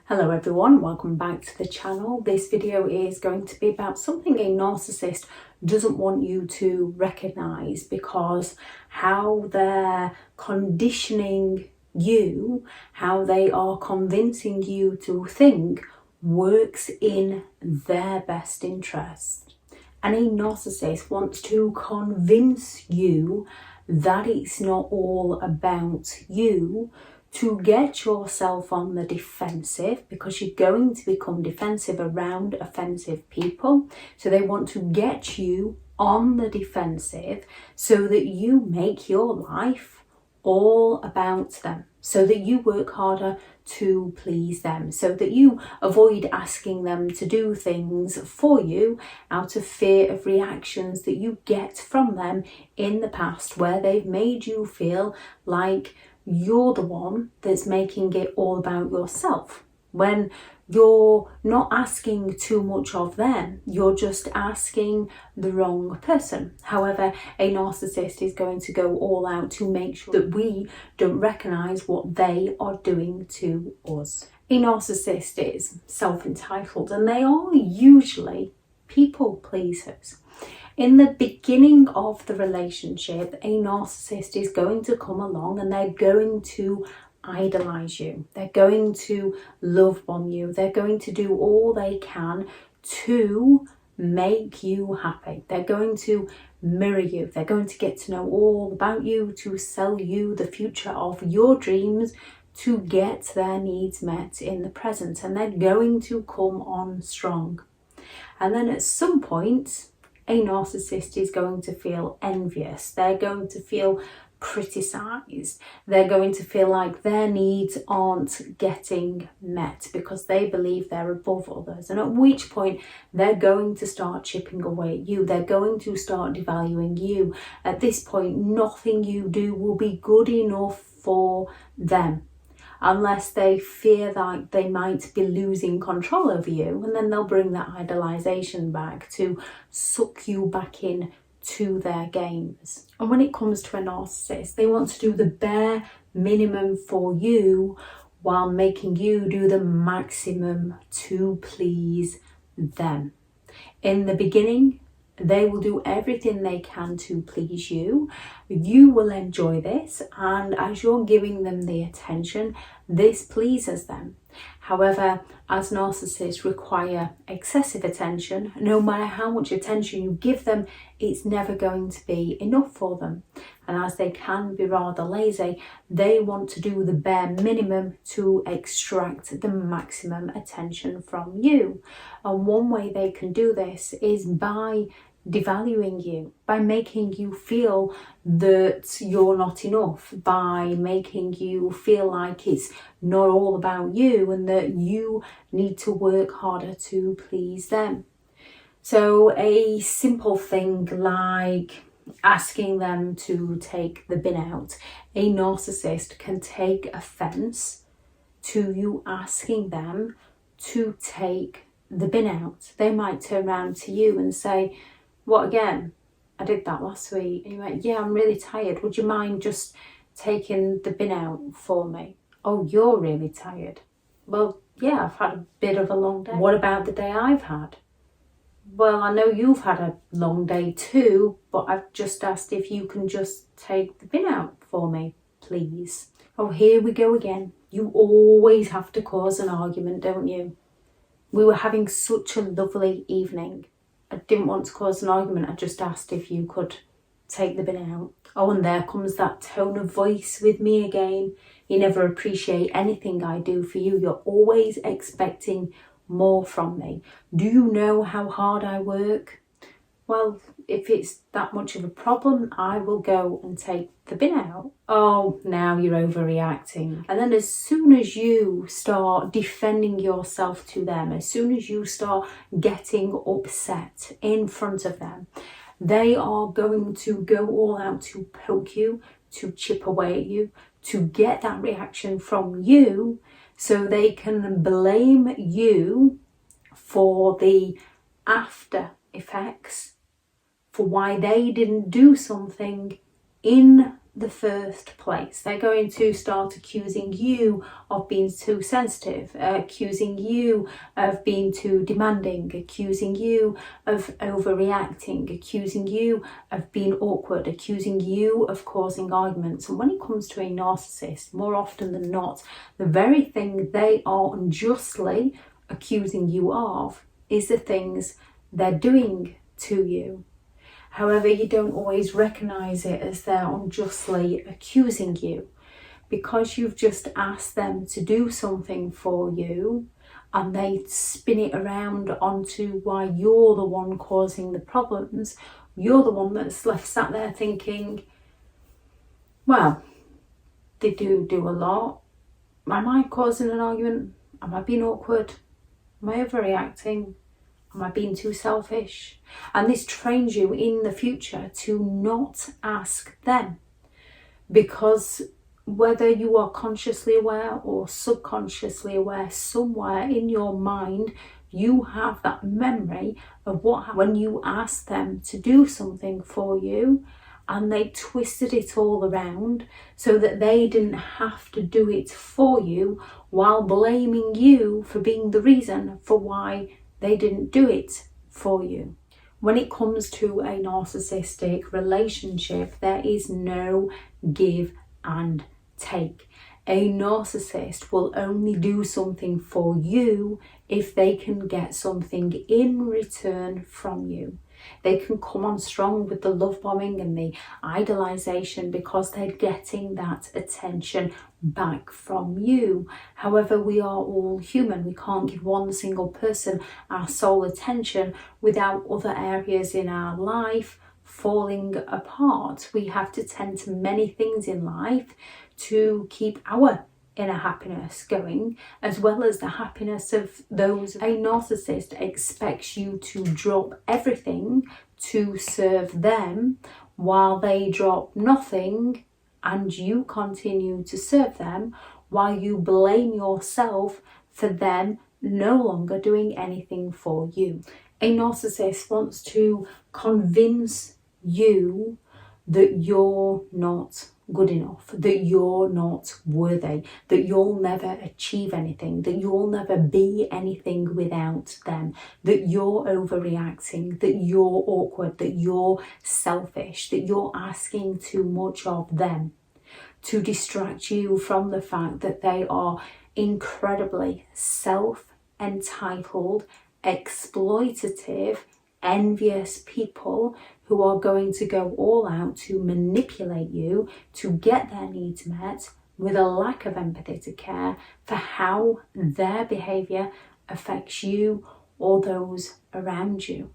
Hello everyone, welcome back to the channel. This video is going to be about something a narcissist doesn't want you to recognise, because how they're conditioning you, how they are convincing you to think works in their best interest. And a narcissist wants to convince you that it's not all about you, to get yourself on the defensive, because you're going to become defensive around offensive people. So they want to get you on the defensive so that you make your life all about them, so that you work harder to please them, so that you avoid asking them to do things for you out of fear of reactions that you get from them in the past, where they've made you feel like you're the one that's making it all about yourself, when you're not asking too much of them, you're just asking the wrong person. However, a narcissist is going to go all out to make sure that we don't recognise what they are doing to us. A narcissist is self-entitled, and they are usually people pleasers. In the beginning of the relationship, a narcissist is going to come along and they're going to idolize you. They're going to love bomb you. They're going to do all they can to make you happy. They're going to mirror you. They're going to get to know all about you, to sell you the future of your dreams, to get their needs met in the present. And they're going to come on strong. And then at some point, a narcissist is going to feel envious. They're going to feel criticised. They're going to feel like their needs aren't getting met because they believe they're above others. And at which point they're going to start chipping away at you. They're going to start devaluing you. At this point, nothing you do will be good enough for them, unless they fear that they might be losing control over you, and then they'll bring that idolization back to suck you back in to their games. And when it comes to a narcissist, they want to do the bare minimum for you while making you do the maximum to please them. In the beginning, they will do everything they can to please you. You will enjoy this, and as you're giving them the attention, this pleases them. However, as narcissists require excessive attention, no matter how much attention you give them, it's never going to be enough for them. And as they can be rather lazy, they want to do the bare minimum to extract the maximum attention from you. And one way they can do this is by devaluing you, by making you feel that you're not enough, by making you feel like it's not all about you and that you need to work harder to please them. So a simple thing like asking them to take the bin out, a narcissist can take offence to you asking them to take the bin out. They might turn around to you and say, "What again? I did that last week." And you went, "Yeah, I'm really tired. Would you mind just taking the bin out for me?" "Oh, you're really tired." "Well, yeah, I've had a bit of a long day." "What about the day I've had?" "Well, I know you've had a long day too, but I've just asked if you can just take the bin out for me, please." Oh, here we go again. You always have to cause an argument, don't you? We were having such a lovely evening. I didn't want to cause an argument. I just asked if you could take the bin out. Oh, and there comes that tone of voice with me again. You never appreciate anything I do for you. You're always expecting more from me. Do you know how hard I work? Well, if it's that much of a problem, I will go and take the bin out. Oh, now you're overreacting. And then as soon as you start defending yourself to them, as soon as you start getting upset in front of them, they are going to go all out to poke you, to chip away at you, to get that reaction from you so they can blame you for the after effects, for why they didn't do something in the first place. They're going to start accusing you of being too sensitive, accusing you of being too demanding, accusing you of overreacting, accusing you of being awkward, accusing you of causing arguments. And when it comes to a narcissist, more often than not, the very thing they are unjustly accusing you of is the things they're doing to you. However, you don't always recognise it as they're unjustly accusing you, because you've just asked them to do something for you and they spin it around onto why you're the one causing the problems. You're the one that's left sat there thinking, well, they do a lot. Am I causing an argument? Am I being awkward? Am I overreacting? Am I being too selfish? And this trains you in the future to not ask them, because whether you are consciously aware or subconsciously aware, somewhere in your mind you have that memory of what happened when you asked them to do something for you and they twisted it all around so that they didn't have to do it for you, while blaming you for being the reason for why they didn't do it for you. When it comes to a narcissistic relationship, there is no give and take. A narcissist will only do something for you if they can get something in return from you. They can come on strong with the love bombing and the idolization because they're getting that attention back from you. However, we are all human. We can't give one single person our sole attention without other areas in our life falling apart. We have to tend to many things in life to keep our inner happiness going, as well as the happiness of those. A narcissist expects you to drop everything to serve them, while they drop nothing and you continue to serve them, while you blame yourself for them no longer doing anything for you. A narcissist wants to convince you that you're not good enough, that you're not worthy, that you'll never achieve anything, that you'll never be anything without them, that you're overreacting, that you're awkward, that you're selfish, that you're asking too much of them, to distract you from the fact that they are incredibly self-entitled, exploitative, envious people who are going to go all out to manipulate you to get their needs met, with a lack of empathetic care for how their behaviour affects you or those around you.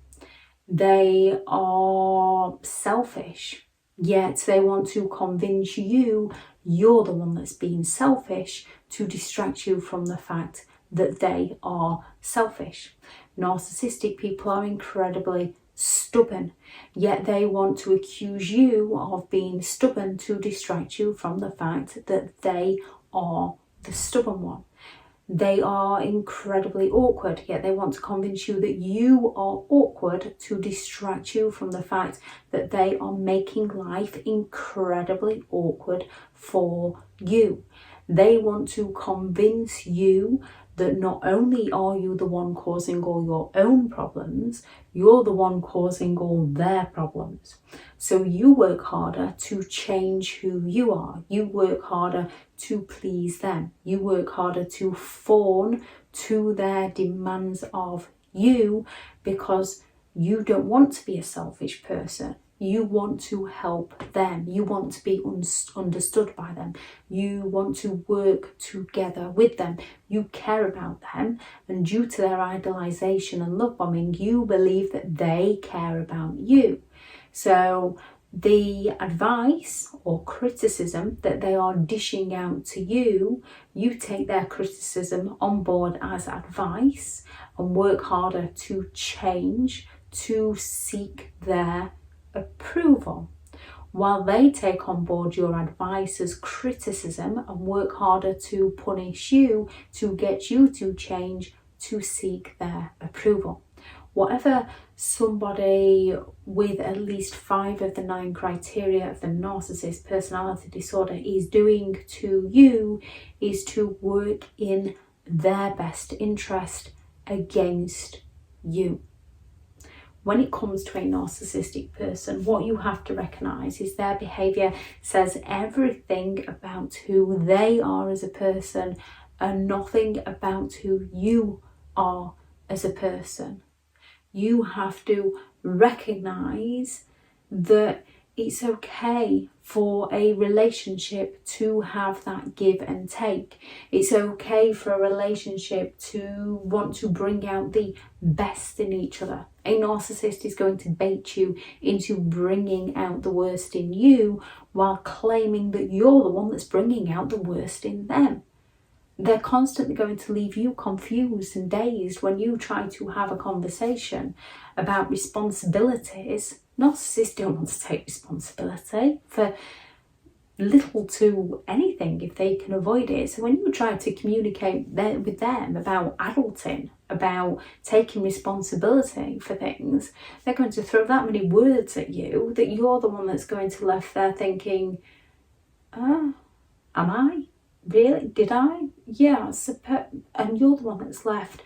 They are selfish, yet they want to convince you you're the one that's being selfish to distract you from the fact that they are selfish. Narcissistic people are incredibly stubborn, yet they want to accuse you of being stubborn to distract you from the fact that they are the stubborn one. They are incredibly awkward, yet they want to convince you that you are awkward to distract you from the fact that they are making life incredibly awkward for you. They want to convince you that not only are you the one causing all your own problems, you're the one causing all their problems. So you work harder to change who you are. You work harder to please them. You work harder to fawn to their demands of you, because you don't want to be a selfish person. You want to help them. You want to be understood by them. You want to work together with them. You care about them. And due to their idolization and love bombing, you believe that they care about you. So the advice or criticism that they are dishing out to you, you take their criticism on board as advice and work harder to change, to seek their approval, while they take on board your advice as criticism and work harder to punish you, to get you to change, to seek their approval. whatever somebody with at least 5 of the 9 criteria of the narcissist personality disorder is doing to you is to work in their best interest against you. When it comes to a narcissistic person, what you have to recognise is their behaviour says everything about who they are as a person and nothing about who you are as a person. You have to recognise that it's okay for a relationship to have that give and take. It's okay for a relationship to want to bring out the best in each other. A narcissist is going to bait you into bringing out the worst in you while claiming that you're the one that's bringing out the worst in them. They're constantly going to leave you confused and dazed when you try to have a conversation about responsibilities. Narcissists don't want to take responsibility for little to anything if they can avoid it. So when you try to communicate with them about adulting, about taking responsibility for things, they're going to throw that many words at you that you're the one that's going to left there thinking, am I? Really? Did I? Yeah, and you're the one that's left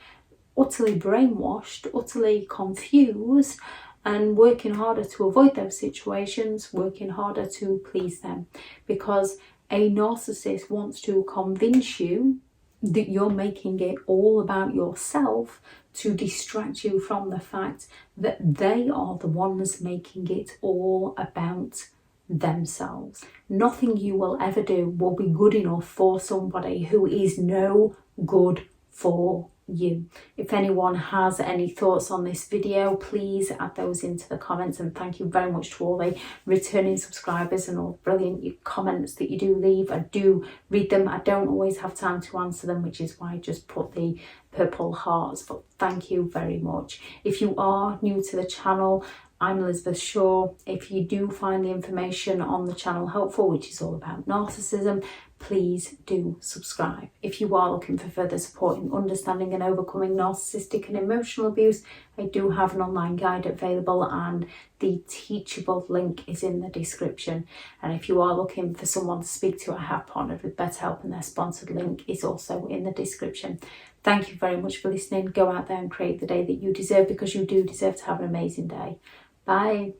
utterly brainwashed, utterly confused, and working harder to avoid those situations, working harder to please them. Because a narcissist wants to convince you that you're making it all about yourself to distract you from the fact that they are the ones making it all about themselves. Nothing you will ever do will be good enough for somebody who is no good for you. If anyone has any thoughts on this video, please add those into the comments, and thank you very much to all the returning subscribers and all the brilliant comments that you do leave. I do read them. I don't always have time to answer them, which is why I just put the purple hearts, but thank you very much. If you are new to the channel, I'm Elizabeth Shaw. If you do find the information on the channel helpful, which is all about narcissism, please do subscribe. If you are looking for further support in understanding and overcoming narcissistic and emotional abuse, I do have an online guide available, and the Teachable link is in the description. And if you are looking for someone to speak to, I have partnered with BetterHelp, and their sponsored link is also in the description. Thank you very much for listening. Go out there and create the day that you deserve, because you do deserve to have an amazing day. Bye.